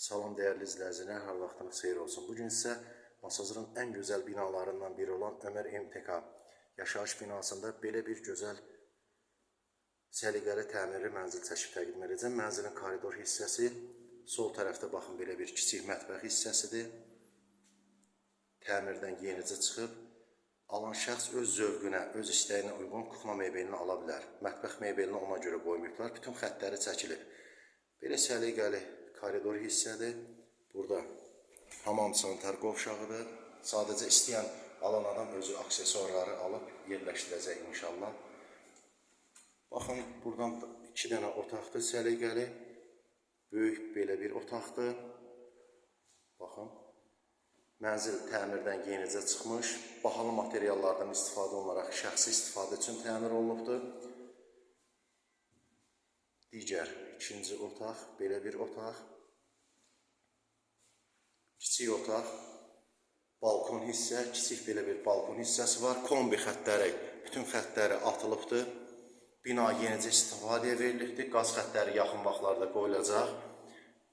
Salam dəyərli izləyicilər, hər vaxtınız xeyir olsun. Bugün sizə Masazırın ən gözəl binalarından biri olan Ömər MTK yaşayış binasında belə bir gözəl səliqəli təmirli mənzil çəkib təqdim edəcəm. Mənzilin koridor hissəsi, sol tərəfdə baxın belə bir kiçik mətbəx hissəsidir. Təmirdən yenicə çıxıb, alan şəxs öz zövqünə, öz istəyinə uyğun kuxna mebelini ala bilər. Mətbəx mebelini ona görə qoymayıblar, bütün xəttləri çəkilib. Belə səliqəli koridor hissədir. Burada hamam sanitar qovşağıdır. Sadəcə istəyən alan adam özü aksesuarları alıb yerləşdirəcək inşallah. Baxın, buradan 2 dənə otaqdır səliqəli. Böyük belə bir otaqdır. Baxın, mənzil təmirdən yenicə çıxmış. Bahalı materiallardan istifadə olunaraq şəxsi istifadə üçün təmir olunubdur. Digər ikinci otaq, belə bir otaq. Kiçik otaq, balkon hissə, kiçik belə bir balkon hissəsi var. Kombi xəttləri, bütün xəttləri atılıbdır. Bina yenicə istifadəyə verilibdir. Qaz xəttləri yaxın vaxtlarda qoyulacaq.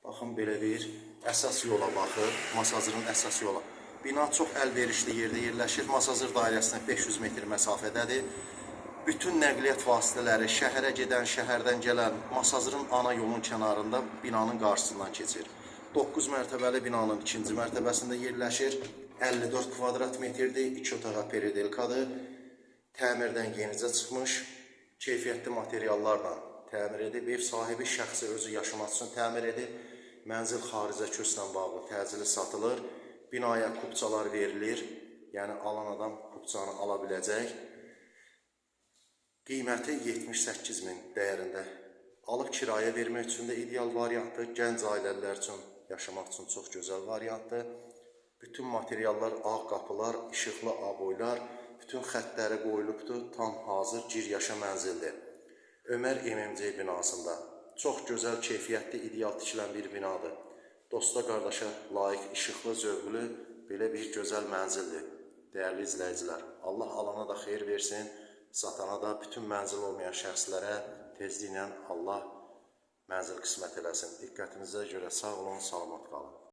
Baxın, belə bir əsas yola baxır. Masazırın əsas yola. Bina çox əlverişli yerdə yerləşir. Masazır dairəsinə 500 metr məsafədədir. Bütün nəqliyyat vasitələri şəhərə gedən, şəhərdən gələn Masazırın ana yolun kənarında binanın qarşısından keçir. 9 mərtəbəli binanın 2-ci mərtəbəsində yerləşir. 54 kvadrat metrdir, 2 otağa peridelkadır. Təmirdən yenicə çıxmış, keyfiyyətli materiallarla təmir edib. Ev sahibi şəxsi özü yaşamaq üçün təmir edib. Mənzil xaricə köçlə bağlı təcili satılır. Binaya kupçalar verilir. Yəni alan adam kupçanı ala biləcək. Qiyməti 78 min dəyərində. Alıb kirayə vermək üçün də ideal variantdır. Gənc ailələr üçün, yaşamaq üçün çox gözəl variantdır. Bütün materiallar, ağ qapılar, işıqlı aboylar, bütün xəttləri qoyulubdur. Tam hazır giryaşa mənzildir. Ömər MMC binasında çox gözəl, keyfiyyətli, ideal tikilən bir binadır. Dosta, qardaşa layiq, işıqlı, zövqlü belə bir gözəl mənzildir. Dəyərli izləyicilər, Allah alana da xeyir versin. Satana da, bütün mənzil olmayan şəxslərə tezliklə Allah mənzil qismət eləsin. Diqqətinizə görə sağ olun, salamat qalın.